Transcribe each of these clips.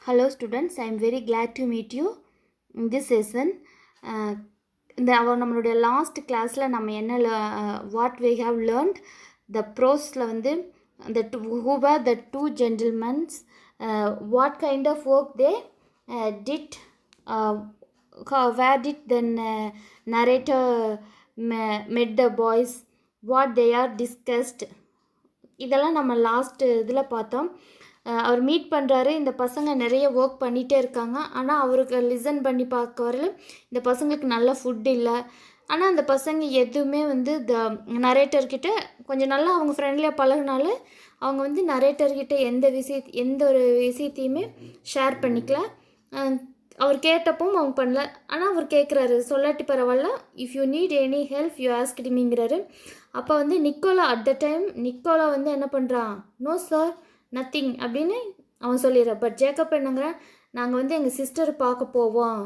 Hello students, I am very glad to meet you in this session. இந்த நம்மளுடைய last கிளாஸில் நம்ம என்ன what we have learned the prose-ல வந்து who were the two gentlemen, what kind of work they did, where did the narrator met the boys, what they are discussed, இதெல்லாம் நம்ம last இதில் பார்த்தோம். அவர் மீட் பண்ணுறாரு. இந்த பசங்க நிறைய ஒர்க் பண்ணிகிட்டே இருக்காங்க. ஆனால் அவருக்கு லிசன் பண்ணி பார்க்க வரல இந்த பசங்களுக்கு நல்ல ஃபுட் இல்லை. ஆனால் அந்த பசங்க எதுவுமே வந்து நரேட்டர்கிட்ட கொஞ்சம் நல்லா அவங்க ஃப்ரெண்ட்லியாக பழகினால அவங்க வந்து நரேட்டர்கிட்ட எந்த ஒரு விஷயத்தையுமே ஷேர் பண்ணிக்கல. அவர் கேட்டப்பவும் அவங்க பண்ணல. ஆனால் அவர் கேட்குறாரு, சொல்லாட்டி பரவாயில்ல, if you need any help you ask மீங்கிறாரு. அப்போ வந்து Nicola at the time Nicola வந்து என்ன பண்ணுறான், நோ சார் நத்திங் அப்படின்னு அவன் சொல்லிடுறான். பட் ஜேக்கப் என்னங்கிறான், நாங்கள் வந்து எங்கள் சிஸ்டர் பார்க்க போவோம்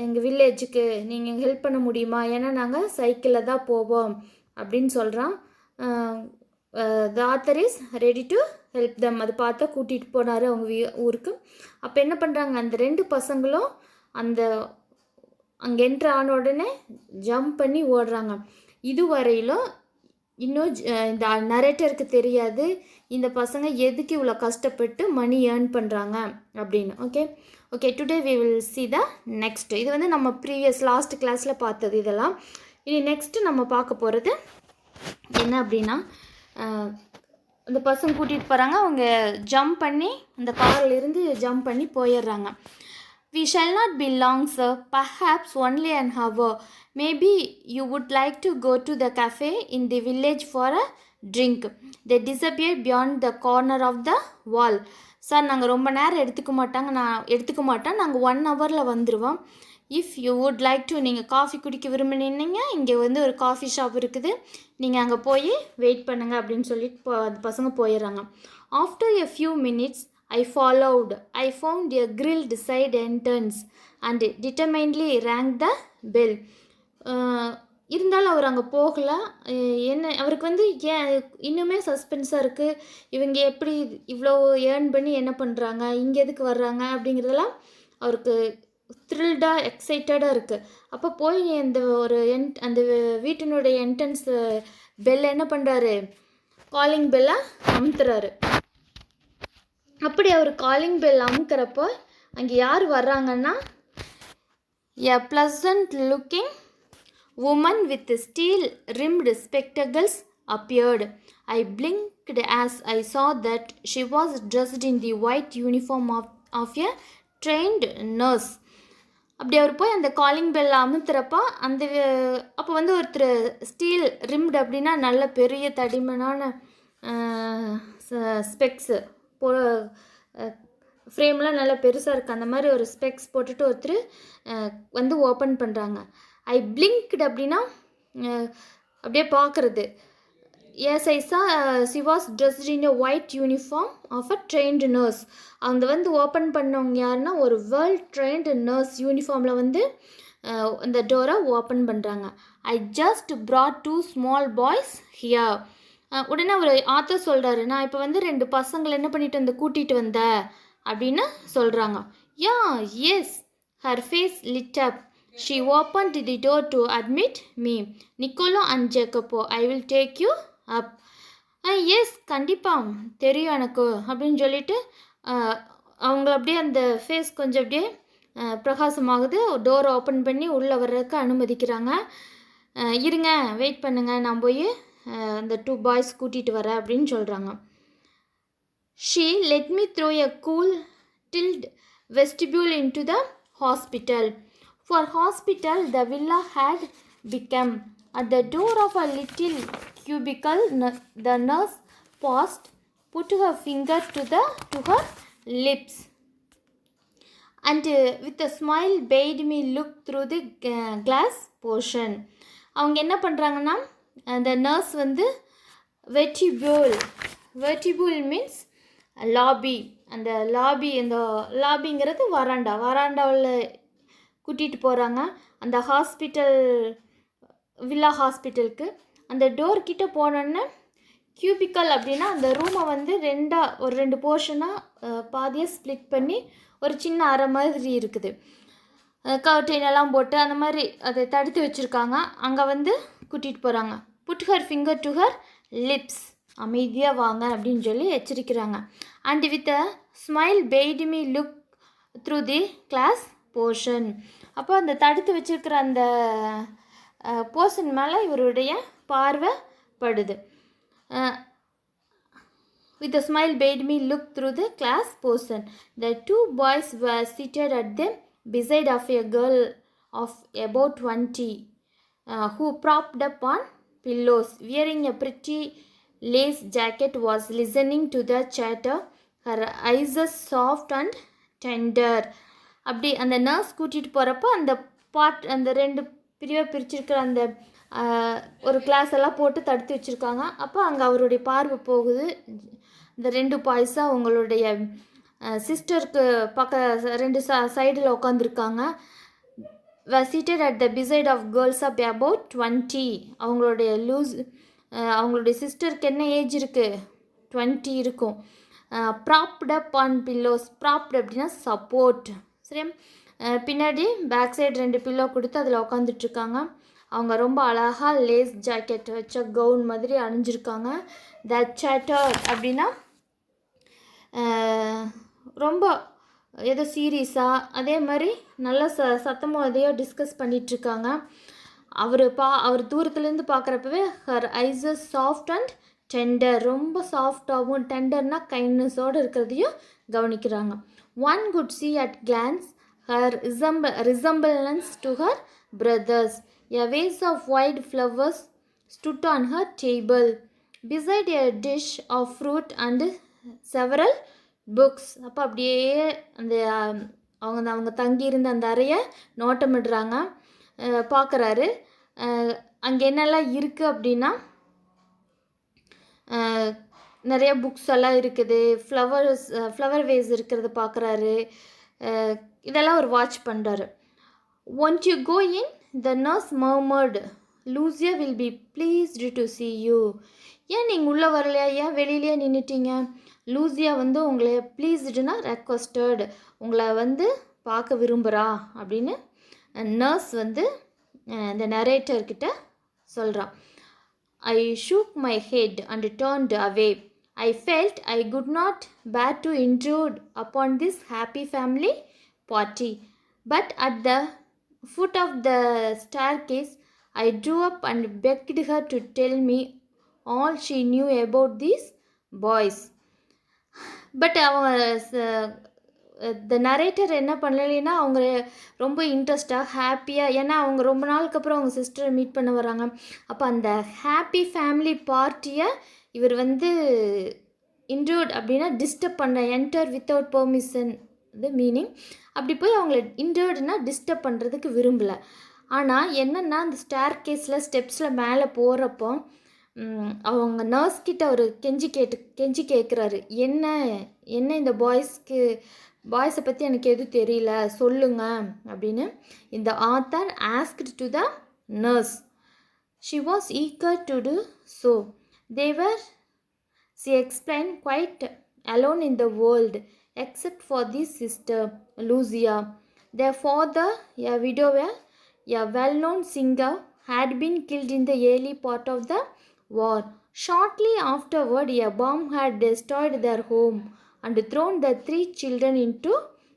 எங்கள் வில்லேஜுக்கு, நீங்கள் ஹெல்ப் பண்ண முடியுமா, ஏன்னா நாங்கள் சைக்கிளில் தான் போவோம் அப்படின்னு சொல்கிறான். The author is ready to help them. அது பார்த்தா கூட்டிகிட்டு போனார் அவங்க ஊருக்கு. அப்போ என்ன பண்ணுறாங்க, அந்த ரெண்டு பசங்களும் அங்கே என்ட்ரு ஆன உடனே ஜம்ப் பண்ணி ஓடுறாங்க. இதுவரையிலும் இன்னும் இந்த நரேட்டருக்கு தெரியாது இந்த பசங்க எதுக்கு இவ்வளோ கஷ்டப்பட்டு மணி ஏர்ன் பண்ணுறாங்க அப்படின்னு. Okay today we will see the next. இது வந்து நம்ம ப்ரீவியஸ் லாஸ்ட் கிளாஸில் பார்த்தது இதெல்லாம். இனி நெக்ஸ்ட்டு நம்ம பார்க்க போகிறது என்ன அப்படின்னா, அந்த பசங்க கூட்டிகிட்டு போகிறாங்க. அவங்க ஜம்ப் பண்ணி அந்த காரிலிருந்து ஜம்ப் பண்ணி போயிடுறாங்க. We shall not be long, sir. Perhaps only an hour. Maybe you would like to go to the cafe in the village for a drink. They disappear beyond the corner of the wall. Sir, நாங்கள் ரொம்ப நேரம் எடுத்துக்க மாட்டோம், நாங்கள் 1 ஹவரில் வந்துடுவோம். If you would like to, நீங்கள் coffee குடிக்க விரும்பினீங்க, இங்கே வந்து ஒரு காஃபி ஷாப் இருக்குது, நீங்கள் அங்கே போய் வெயிட் பண்ணுங்கள் அப்படின்னு சொல்லிட்டு அந்த பசங்க போயிடுறாங்க. After a few minutes I followed. I found a grilled side entrance and determinedly rang the bell. இருந்தாலும் அவர் அங்கே போகலை. அவருக்கு வந்து இன்னுமே சஸ்பென்ஸாக இருக்குது. இவங்க எப்படி இவ்வளோ ஏர்ன் பண்ணி என்ன பண்ணுறாங்க, இங்கே எதுக்கு வர்றாங்க அப்படிங்கிறதெல்லாம் அவருக்கு த்ரில்டாக எக்ஸைட்டடாக இருக்குது. அப்போ போய் அந்த வீட்டினுடைய என்ட்ரன்ஸ் பெல் என்ன பண்ணுறாரு, காலிங் பெல்லை அமுத்துறாரு. அப்படி அவர் காலிங் பெல் அமுக்கிறப்போ அங்கே யார் வர்றாங்கன்னா, a pleasant looking woman with steel rimmed spectacles appeared. I blinked as I saw that she was dressed in the white uniform of a trained nurse. அப்படி அவர் போய் அந்த காலிங் பெல் அமுத்துறப்போ அப்போ வந்து ஒருத்தர் ஸ்டீல் ரிம்டு அப்படின்னா நல்ல பெரிய தடிமனான ஸ்பெக்ஸு ஃப்ரேம்லாம் நல்லா பெருசாக இருக்குது, அந்த மாதிரி ஒரு ஸ்பெக்ஸ் போட்டுட்டு ஒருத்தர் வந்து ஓப்பன் பண்ணுறாங்க. ஐ பிளிங்க்டு அப்படின்னா அப்படியே பார்க்குறது. Yes I saw she was dressed in a white uniform of a trained nurse. அவங்க வந்து ஓப்பன் பண்ணவங்க யாருன்னா ஒரு வேர்ல்ட் ட்ரெயின்டு நர்ஸ் யூனிஃபார்மில் வந்து அந்த டோரை ஓப்பன் பண்ணுறாங்க. I just brought 2 small boys here. உடனே ஒரு ஆத்தர் சொல்கிறாரு, நான் இப்போ வந்து 2 பசங்களை என்ன பண்ணிட்டு கூட்டிகிட்டு வந்தேன் அப்படின்னு சொல்கிறாங்க. Yeah yes, her face lit up. She open the door to admit me. Nicolo and Jacopo, I will take you up. Yes, கண்டிப்பாக தெரியும் எனக்கு அப்படின்னு சொல்லிட்டு அவங்கள அப்படியே அந்த ஃபேஸ் கொஞ்சம் அப்படியே பிரகாசமாகுது. டோரை ஓப்பன் பண்ணி உள்ளே வர்றதுக்கு அனுமதிக்கிறாங்க. இருங்க, வெயிட் பண்ணுங்கள், நான் போய் அந்த 2 பாய்ஸ் கூட்டிகிட்டு வரேன் அப்படின்னு சொல்கிறாங்க. She let me through a cool tiled vestibule into the hospital. For hospital the villa had become. At the door of a little cubicle the nurse paused, put her finger to her lips, and with a smile bade me look through the glass portion. அவங்க என்ன பண்ணுறாங்கன்னா, அந்த nurse வந்து வெர்டிபியூல் means lobby. அந்த லாபிங்கிறது வராண்டாவில் கூட்டிகிட்டு போகிறாங்க அந்த villa ஹாஸ்பிட்டலுக்கு. அந்த டோர்கிட்ட போனோன்னே கியூபிக்கல் அப்படின்னா அந்த ரூமை வந்து 2 போர்ஷனாக பாதியாக ஸ்ப்ளிட் பண்ணி ஒரு சின்ன அறை மாதிரி இருக்குது. கர்டைன் எல்லாம் போட்டு அந்த மாதிரி அதை தடுத்து வச்சுருக்காங்க. அங்கே வந்து கூட்டிகிட்டு போகிறாங்க. Put her finger to her lips, அமைதியாக வாங்க அப்படின்னு சொல்லி எச்சரிக்கிறாங்க. And with a smile paid me look through the glass portion. அப்போ அந்த தடுத்து வச்சுருக்கிற அந்த போர்ஷன் மேலே இவருடைய பார்வை படுது. With a smile bade me look through the class portion. The two boys were seated at the beside of a girl of about 20, who propped up on pillows, wearing a pretty lace jacket, was listening to the chatter, her eyes soft and tender. அப்படி அந்த nurse கூட்டிகிட்டு போகிறப்ப அந்த ரெண்டு பிரிவாக பிரிச்சிருக்கிற அந்த ஒரு class எல்லாம் போட்டு தடுத்து வச்சுருக்காங்க. அப்போ அங்கே அவருடைய பார்வை போகுது. இந்த ரெண்டு பாய்ஸாக அவங்களுடைய சிஸ்டருக்கு ரெண்டு சைடில் உட்காந்துருக்காங்க. Seated at the beside of girls of about 20. அவங்களுடைய சிஸ்டருக்கு என்ன ஏஜ் இருக்குது? 20 இருக்கும். Propped up on pillows. Propped அப்படின்னா சப்போர்ட். சரி, பின்னாடி பேக் சைடு 2 பில்லோ கொடுத்து அதில் உட்காந்துட்ருக்காங்க. அவங்க ரொம்ப அழகாக லேஸ் ஜாக்கெட் வச்ச கவுன் மாதிரி அணிஞ்சிருக்காங்க. த சேட்டர் அப்படின்னா ரொம்ப ஏதோ சீரியஸாக, அதே மாதிரி நல்ல சத்தமாக எதையோ டிஸ்கஸ் பண்ணிகிட்ருக்காங்க. அவர் தூரத்துலேருந்து பார்க்குறப்பவே ஹர் ஐஸஸ் சாஃப்ட் அண்ட் டெண்டர், ரொம்ப சாஃப்டாகவும் டெண்டர்னால் கைண்ட்னஸோடு இருக்கிறதையும் கவனிக்கிறாங்க. One good see at glance her resemblance to her brothers. A vase of white flowers stood on her table, beside a dish of fruit and several books. அப்போ அப்படியே அந்த அவங்க தங்கியிருந்த அந்த அறையை நோட்டமிடுறாங்க, பார்க்குறாரு. அங்கே என்னெல்லாம் இருக்குது அப்படின்னா நிறைய புக்ஸ் எல்லாம் இருக்குது, ஃப்ளவர் வேஸ் இருக்கிறத பார்க்குறாரு. இதெல்லாம் ஒரு வாட்ச் பண்ணுறாரு. Won't you go in? The nurse murmured. Lucia will be pleased to see you. ஏன் நீங்கள் உள்ளே வரலையா? ஏன் வெளியிலேயே நின்றுட்டீங்க? லூசியா வந்து உங்களை ப்ளீஸ்டுனா ரெக்வஸ்டட், உங்களை வந்து பார்க்க விரும்புகிறா அப்படின்னு நர்ஸ் வந்து இந்த நரேட்டர்கிட்ட சொல்கிறான். I shook my head and turned away. I felt I could not bear to intrude upon this happy family party. But at the foot of the staircase, I drew up and begged her to tell me all she knew about these boys. But the narrator என்ன பண்ணலைன்னா அவங்க ரொம்ப இன்ட்ரெஸ்டாக ஹாப்பியாக, ஏன்னா அவங்க ரொம்ப நாளுக்கு அப்புறம் அவங்க சிஸ்டரை மீட் பண்ண வராங்க. அப்போ அந்த ஹாப்பி ஃபேமிலி பார்ட்டியை இவர் வந்து இன்ட்ரூட் அப்படின்னா டிஸ்டர்ப் பண்ண, என்டர் வித்தவுட் பெர்மிஷன் இது மீனிங். அப்படி போய் அவங்கள இன்ட்ரூட்னா டிஸ்டர்ப் பண்ணுறதுக்கு விரும்பலை. ஆனால் என்னென்னா அந்த ஸ்டேர் கேஸில் ஸ்டெப்ஸில் மேலே போகிறப்போ அவங்க நர்ஸ்கிட்ட அவர் கெஞ்சி கேட்குறாரு, என்ன இந்த பாய்ஸை பற்றி எனக்கு எதுவும் தெரியல சொல்லுங்க அப்படின்னு. இந்த author asked to the nurse. She was eager to to so. she explained, quite alone in the world except for this sister Lucia. Their father, a widower, a well-known singer, had been killed in the early part of the war. Shortly afterward, a bomb had destroyed their home and thrown the 3 children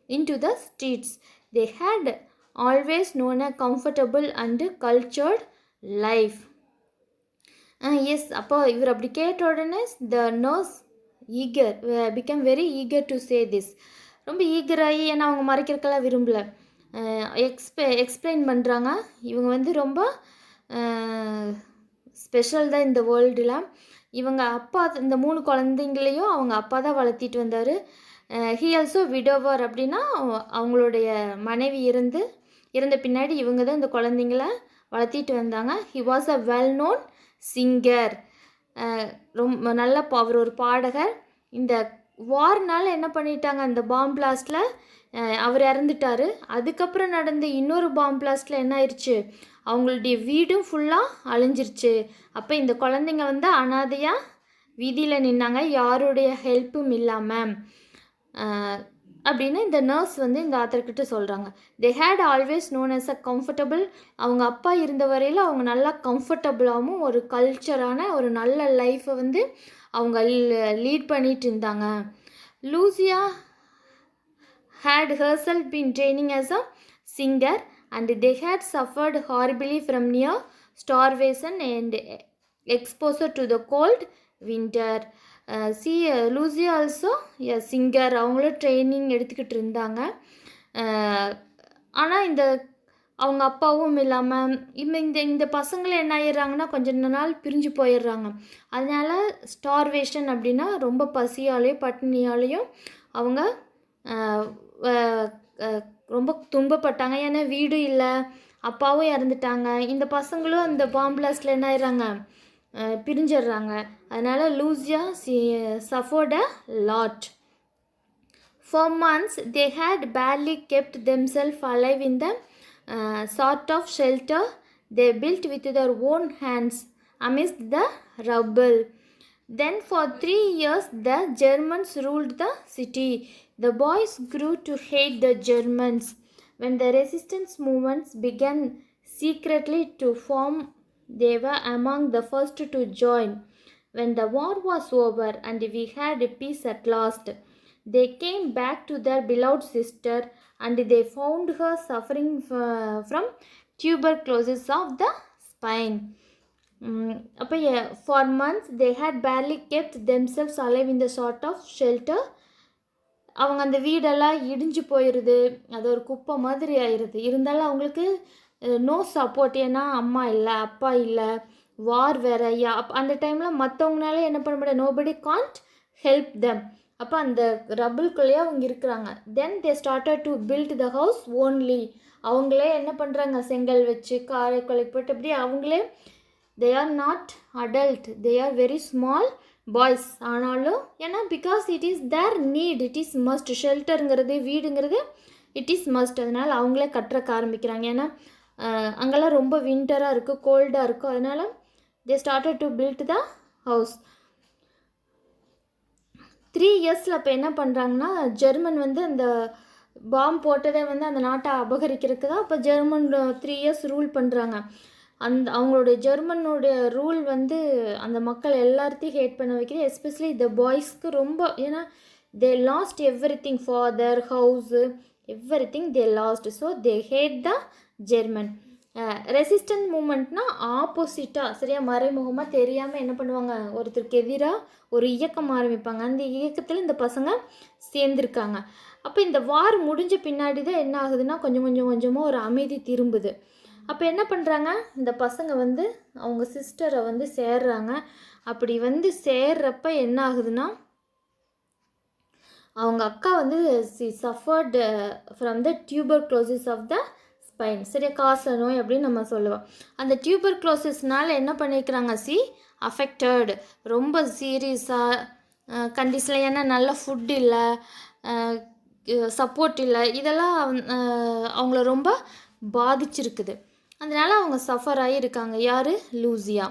into the streets. They had always known a comfortable and cultured life. Yes, அப்போ இவர் அப்படி கேட்ட உடனே the nurse become very eager to say this. ரொம்ப ஈகராகி, ஏன்னா அவங்க மறைக்கிறதுக்கெல்லாம் விரும்பலை, எக்ஸ்பிளைன் பண்ணுறாங்க. இவங்க வந்து ரொம்ப ஸ்பெஷல் தான் இந்த வேர்ல்டில். இவங்க அப்பா இந்த 3 குழந்தைங்களையும் அவங்க அப்பா தான் வளர்த்திட்டு வந்தார். ஹி ஆல்சோ விடோவர் அப்படின்னா அவங்களுடைய மனைவி இறந்த பின்னாடி இவங்க தான் இந்த குழந்தைங்கள வளர்த்திட்டு வந்தாங்க. He was a well known singer, ரொம்ப நல்ல அவர் ஒரு பாடகர். இந்த வார்னால் என்ன பண்ணிட்டாங்க, அந்த பாம் பிளாஸ்டில் அவர் இறந்துட்டார். அதுக்கப்புறம் நடந்த இன்னொரு பாம் பிளாஸ்டில் என்ன ஆயிடுச்சு, அவங்களுடைய வீடும் ஃபுல்லாக அழிஞ்சிருச்சு. அப்போ இந்த குழந்தைங்க வந்து அனாதையாக வீதியில் நின்னாங்க, யாருடைய ஹெல்ப்பும் இல்லாமல். அப்படின்னு இந்த நர்ஸ் வந்து இந்த ஆத்தர்கிட்ட சொல்கிறாங்க. They had always known as a comfortable. அவங்க அப்பா இருந்த வரையில் அவங்க நல்லா கம்ஃபர்டபுளாகவும் ஒரு கல்ச்சரான ஒரு நல்ல லைஃப்பை வந்து அவங்க லீட் பண்ணிட்டு இருந்தாங்க. Lucia had herself been training as a singer, and they had suffered horribly from near starvation and exposure to the cold winter. Lucy also a singer. அவங்களும் ட்ரைனிங் எடுத்துக்கிட்டு இருந்தாங்க. ஆனால் இந்த அவங்க அப்பாவும் இல்லாமல் இந்த இந்த பசங்களை என்ன ஆயிடுறாங்கன்னா கொஞ்ச நாள் பிரிஞ்சு போயிடுறாங்க. அதனால ஸ்டார்வேஷன் அப்படின்னா ரொம்ப பசியாலேயும் பட்டினியாலேயும் அவங்க ரொம்ப துன்பப்பட்டாங்க. ஏன்னா வீடு இல்லை, அப்பாவும் இறந்துட்டாங்க. இந்த பசங்களும் அந்த பாம் பிளாஸ்டில் என்ன ஆயிடுறாங்க, பிரிஞ்சிடுறாங்க. அதனால் Lucia suffered a lot. For months they had barely kept themselves alive in the sort of shelter they built with their own hands amidst the rubble. Then for 3 years the Germans ruled the city. The boys grew to hate the Germans. When the resistance movements began secretly to form, they were among the first to join. When the war was over and we had peace at last, they came back to their beloved sister and they found her suffering from tuberculosis of the spine. அப்போ for months they had barely kept themselves alive in the sort of shelter. அவங்க அந்த வீடெல்லாம் இடிஞ்சு போயிடுது, அது ஒரு குப்பை மாதிரி ஆயிடுது. இருந்தாலும் அவங்களுக்கு நோ சப்போர்ட். ஏன்னா அம்மா இல்லை, அப்பா இல்லை, வார் வேறு. அந்த டைமில் மற்றவங்களால என்ன பண்ண முடியாது, நோபடி காண்ட் ஹெல்ப் தெம். அப்போ அந்த ரபிள்குள்ளேயே அவங்க இருக்கிறாங்க. Then they started to build the house only. அவங்களே என்ன பண்ணுறாங்க, செங்கல் வச்சு காரை கொலை போட்டு அப்படி அவங்களே. They are not adult, they are very small boys. ஆனாலும் ஏன்னா because it is there need, it is must. ஷெல்டருங்கிறது, வீடுங்கிறது இட் இஸ் மஸ்ட். அதனால் அவங்களே கட்டுறக்க ஆரம்பிக்கிறாங்க. ஏன்னா அங்கெல்லாம் ரொம்ப வின்டராக இருக்குது, கோல்டாக இருக்கும். அதனால் they started to build the house. 3 இயர்ஸில் அப்போ என்ன பண்ணுறாங்கன்னா, ஜெர்மன் வந்து அந்த பாம் போட்டதே வந்து அந்த நாட்டை அபகரிக்கிறதுக்கு தான். அப்போ ஜெர்மன் 3 இயர்ஸ் ரூல் பண்ணுறாங்க. அவங்களுடைய ஜெர்மனுடைய ரூல் வந்து அந்த மக்கள் எல்லாத்தையும் ஹேட் பண்ண வைக்கிறது. எஸ்பெஷலி த பாய்ஸ்க்கு ரொம்ப. ஏன்னா they lost everything, father, house, everything they lost. So they hate the German. Resistant மூமெண்ட்னா ஆப்போசிட்டாக, சரியா மறைமுகமாக தெரியாமல் என்ன பண்ணுவாங்க, ஒருத்தருக்கு எதிராக ஒரு இயக்கம் ஆரம்பிப்பாங்க. அந்த இயக்கத்தில் இந்த பசங்க சேர்ந்துருக்காங்க. அப்போ இந்த வார் முடிஞ்ச பின்னாடி தான் என்ன ஆகுதுன்னா கொஞ்சமாக ஒரு அமைதி திரும்புது. அப்போ என்ன பண்ணுறாங்க, இந்த பசங்க வந்து அவங்க சிஸ்டரை வந்து சேர்றாங்க. அப்படி வந்து சேர்றப்ப என்ன ஆகுதுன்னா, அவங்க அக்கா வந்து suffered from the tuberculosis of the spine. சரியா, காச நோய் அப்படின்னு நம்ம சொல்லுவோம். அந்த டியூபர்குலோசிஸ்னால் என்ன பண்ணிக்கிறாங்க, அஃபெக்டட், ரொம்ப சீரியஸாக கண்டிஷனில். ஏன்னா நல்ல ஃபுட் இல்லை, சப்போர்ட் இல்லை, இதெல்லாம் அவங்கள ரொம்ப பாதிச்சிருக்குது. அதனால் அவங்க சஃபர் ஆகியிருக்காங்க. யார், Lucia.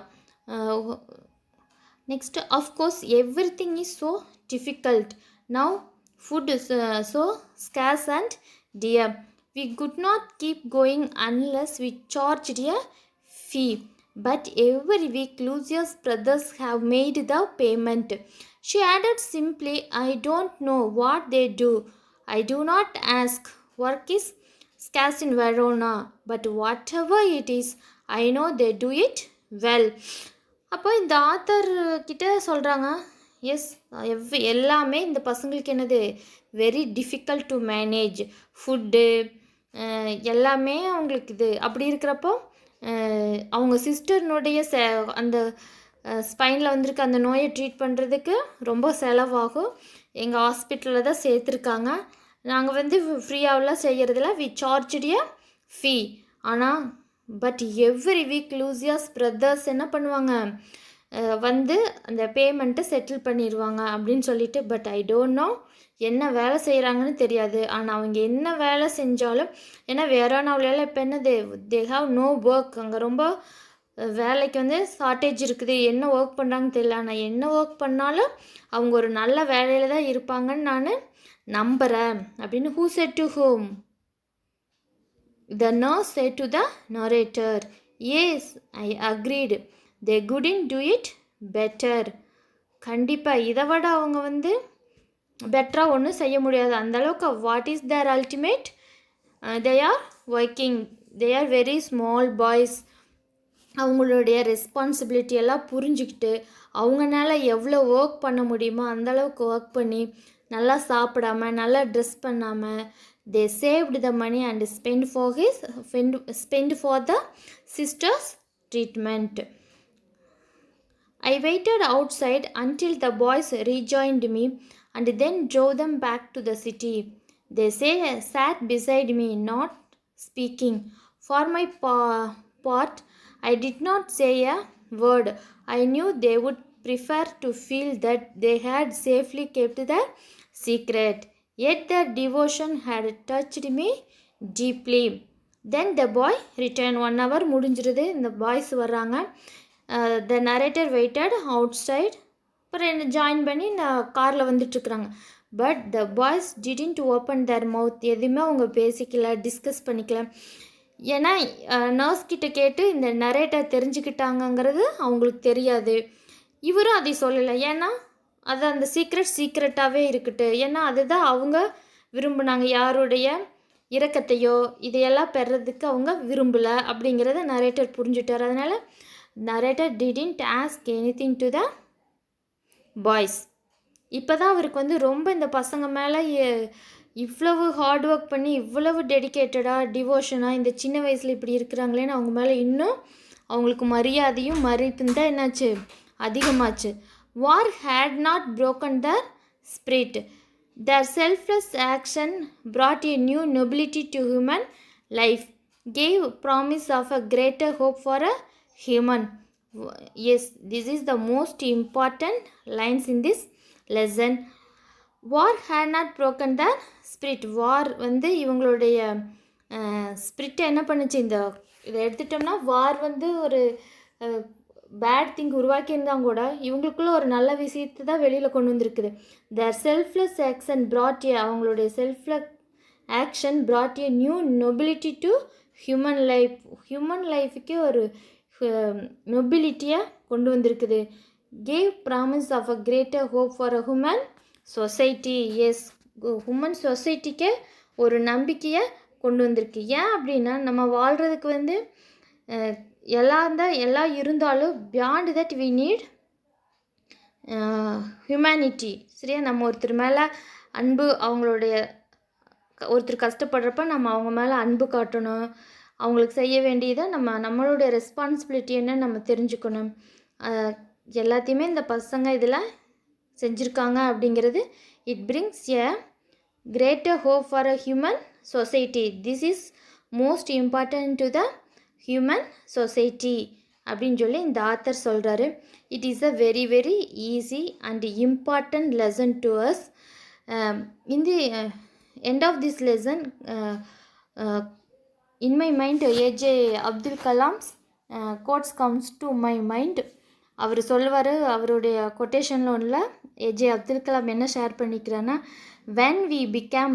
Next, of course every thing is so difficult now. Food is so scares and dear. We could not keep going unless we charged a fee. But every week Lucia's brothers have made the payment. She added simply, I don't know what they do. I do not ask. Work is scarce in Verona. But whatever it is, I know they do it well. அப்போ இந்த author கிட்ட சொல்கிறாங்க, S எல்லாமே இந்த பசங்களுக்கு என்னது, very difficult to manage. Food எல்லாமே அவங்களுக்கு இது. அப்படி இருக்கிறப்போ அவங்க சிஸ்டர்னுடைய அந்த ஸ்பைனில் வந்திருக்க அந்த நோயை ட்ரீட் பண்ணுறதுக்கு ரொம்ப செலவாகும். எங்கள் ஹாஸ்பிட்டலில் தான் சேர்த்துருக்காங்க. நாங்கள் வந்து ஃப்ரீயாகலாம் செய்கிறதில்ல, வி சார்ஜ்டு எ ஃபீ. ஆனால் பட் எவ்ரி வீக் லூசியாஸ் பிரதர்ஸ் என்ன பண்ணுவாங்க, வந்து அந்த பேமெண்ட்டை செட்டில் பண்ணிடுவாங்க அப்படின்னு சொல்லிட்டு. பட் ஐ டோன்ட் நோ என்ன வேலை செய்கிறாங்கன்னு தெரியாது. ஆனால் அவங்க என்ன வேலை செஞ்சாலும், ஏன்னா வெரோனாவிலலாம் இப்போ என்ன, தே ஹாவ் நோ ஒர்க். அங்கே ரொம்ப வேலைக்கு வந்து ஷார்ட்டேஜ் இருக்குது. என்ன ஒர்க் பண்ணுறாங்கன்னு தெரியல. ஆனால் என்ன ஒர்க் பண்ணாலும் அவங்க ஒரு நல்ல வேலையில் தான் இருப்பாங்கன்னு நான் நம்புகிறேன் அப்படின்னு. who said to whom? The nurse said to the narrator. Yes, I agreed. They couldn't do it better. கண்டிப்பாக இதை விட அவங்க வந்து பெட்டராக ஒன்றும் செய்ய முடியாது. அந்தளவுக்கு what is their ultimate, they are working, they are very small boys. அவங்களுடைய ரெஸ்பான்சிபிலிட்டி எல்லாம் புரிஞ்சுக்கிட்டு அவங்கனால எவ்வளோ ஒர்க் பண்ண முடியுமோ அந்தளவுக்கு ஒர்க் பண்ணி நல்லா சாப்பிடாம நல்லா ட்ரெஸ் பண்ணாமல் they saved the money and spend for the sisters treatment. I waited outside until the boys rejoined me and then drove them back to the city. They sat beside me, not speaking. For my part, I did not say a word. I knew they would prefer to feel that they had safely kept their secret. Yet their devotion had touched me deeply. Then the boy returned. 1 hour முடிஞ்சிருது. இந்த boys வர்றாங்க. The narrator waited outside. அப்புறம் என்ன join பண்ணி நான் காரில் வந்துட்டுருக்குறாங்க. But the boys didn't open their mouth. எதுவுமே அவங்க பேசிக்கல, டிஸ்கஸ் பண்ணிக்கல. ஏன்னா நர்ஸ் கிட்ட கேட்டு இந்த நரேட்டர் தெரிஞ்சுக்கிட்டாங்கங்கிறது அவங்களுக்கு தெரியாது. இவரும் அதை சொல்லலை. ஏன்னா அது அந்த சீக்ரெட்டாகவே இருக்கட்டு. ஏன்னா அதுதான் அவங்க விரும்பினாங்க. யாருடைய இரக்கத்தையோ இதையெல்லாம் பெறதுக்கு அவங்க விரும்பலை அப்படிங்கிறத நரேட்டர் புரிஞ்சுட்டார். அதனால் narrator didn't ask anything to the boys. இப்போ தான் அவருக்கு வந்து ரொம்ப இந்த பசங்க மேலே இவ்வளவு ஹார்ட் ஒர்க் பண்ணி இவ்வளவு டெடிக்கேட்டடாக டிவோஷனாக இந்த சின்ன வயசில் இப்படி இருக்கிறாங்களேன்னு அவங்க மேலே இன்னும் அவங்களுக்கு மரியாதையும் மதிப்பும் தான் என்னாச்சு அதிகமாச்சு. war had not broken their spirit. Their selfless action brought a new nobility to human life, gave promise of a greater hope for a human. Yes, this is the most important lines in this lesson. war had not broken the spirit. war வந்து இவங்களுடைய ஸ்பிரிட்டை என்ன பண்ணுச்சு, இந்த இதை எடுத்துட்டோம்னா வார் வந்து ஒரு bad thing உருவாக்கியிருந்தாங்க கூட இவங்களுக்குள்ள ஒரு நல்ல விஷயத்தை தான் வெளியில் கொண்டு வந்திருக்குது. their selfless action brought a அவங்களுடைய selfless action brought a new nobility to human life. Human லைஃபுக்கே ஒரு நொபிலிட்டியாக கொண்டு வந்திருக்குது. Gave promise of a greater hope for a human society. Yes, human சொசைட்டிக்கே ஒரு நம்பிக்கையை கொண்டு வந்திருக்கு. ஏன் அப்படின்னா நம்ம வாழ்கிறதுக்கு வந்து எல்லாம் இருந்தாலும் beyond that we need humanity. சரியா, நம்ம ஒருத்தர் மேலே அன்பு, அவங்களுடைய ஒருத்தர் கஷ்டப்படுறப்ப நம்ம அவங்க மேலே அன்பு காட்டணும். அவங்களுக்கு செய்ய வேண்டியதை நம்மளுடைய ரெஸ்பான்சிபிலிட்டி என்ன நம்ம தெரிஞ்சுக்கணும். எல்லாத்தையுமே இந்த பசங்க இதில் செஞ்சுருக்காங்க அப்படிங்கிறது. It brings a greater hope for a human society. This is most important to the human society அப்படின்னு சொல்லி இந்த ஆத்தர் சொல்கிறாரு. It is a very very easy and important lesson to us. In the end of this lesson in my mind AJ Abdul Kalam's quotes comes to my mind. அவர் சொல்லுவார், அவருடைய கொட்டேஷனில் ஒன்றில் AJ Abdul Kalam என்ன ஷேர் பண்ணிக்கிறான்னா, when we become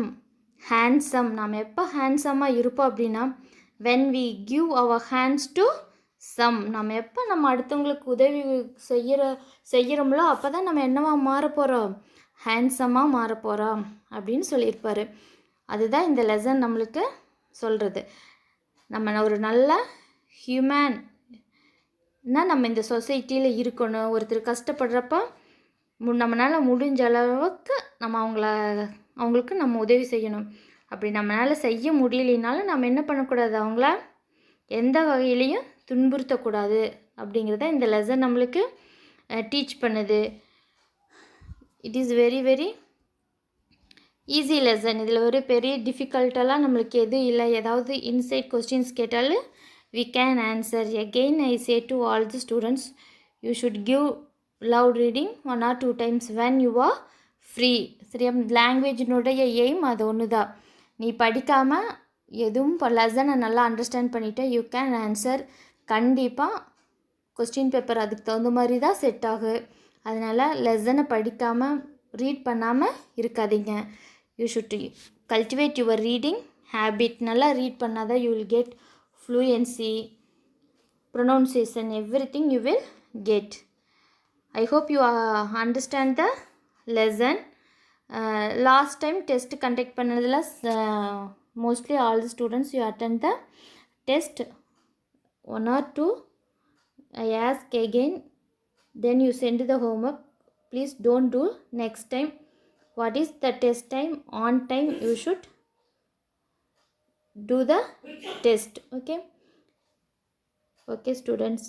handsome, நாம் எப்போ ஹேண்ட்ஸமாக இருப்போம் அப்படின்னா when we give our hands to some, நம்ம எப்போ நம்ம அடுத்தவங்களுக்கு உதவி செய்கிறோம்லோ அப்போ தான் நம்ம என்னவா மாற போகிறோம், ஹேண்ட்ஸமாக மாற போகிறோம் அப்படின்னு சொல்லியிருப்பார். அதுதான் இந்த லெசன் நம்மளுக்கு சொல்கிறது. நம்ம ஒரு நல்ல ஹியூமன்னா நம்ம இந்த சொசைட்டியில் இருக்கணும். ஒருத்தர் கஷ்டப்படுறப்ப நம்மளால் முடிஞ்ச அளவுக்கு நம்ம அவங்களுக்கு நம்ம உதவி செய்யணும். அப்படி நம்மளால் செய்ய முடியலைனாலும் நம்ம என்ன பண்ணக்கூடாது, அவங்கள எந்த வகையிலையும் துன்புறுத்தக்கூடாது அப்படிங்கிறத இந்த லெசன் நம்மளுக்கு டீச் பண்ணுது. It is very very easy lesson. இதில் ஒரு பெரிய டிஃபிகல்ட்டெல்லாம் நம்மளுக்கு எதுவும் இல்லை. ஏதாவது இன்சைட் கொஸ்டின்ஸ் கேட்டாலும் we can answer. Again I say to all the students, you should give loud reading 1 or 2 times when you are free. சரியா, லாங்குவேஜினுடைய எய்ம் அது ஒன்று தான். நீ படிக்காமல் எதுவும் லெசனை நல்லா அண்டர்ஸ்டாண்ட் பண்ணிவிட்டு யூ கேன் ஆன்சர். கண்டிப்பாக கொஸ்டின் பேப்பர் அதுக்கு தகுந்த மாதிரி தான் செட் ஆகும். அதனால் லெசனை படிக்காமல் ரீட் பண்ணாமல் இருக்காதீங்க. you should cultivate your reading habit. நல்லா ரீட் பண்ணாதான் you will get fluency, pronunciation, everything you will get. I hope you understand the lesson. Last time test conduct பண்ணதில் mostly all the students you attend the test. 1 or 2 I ask again, then you send the homework. Please don't do next time. What is the test time? On time you should do the test. Okay students.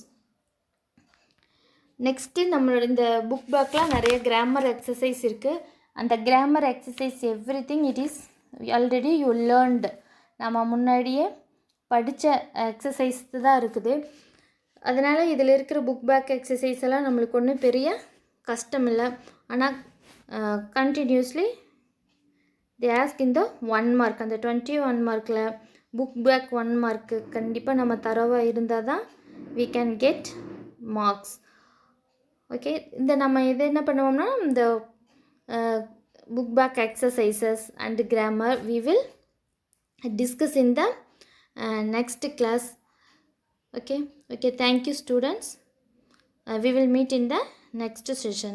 Next நம்மளோட இந்த book பேக்கில் நிறைய grammar exercise இருக்குது. அந்த grammar exercise every thing it is already you learned. நம்ம முன்னாடியே படித்த exercise தான் இருக்குது. அதனால் இதில் இருக்கிற புக் பேக் எக்ஸசைஸ் எல்லாம் நம்மளுக்கு ஒன்றும் பெரிய கஷ்டம் இல்லை. ஆனால் கண்டினியூஸ்லி தே ஆஸ்க் இந்த 1 மார்க், அந்த 21 மார்க்கில் புக் பேக் 1 மார்க்கு கண்டிப்பாக நம்ம தரவாக இருந்தால் தான் we can get marks. Okay, இந்த நம்ம இது என்ன பண்ணுவோம்னா இந்த book back exercises and grammar we will discuss in the next class. Okay, thank you students. We will meet in the next session.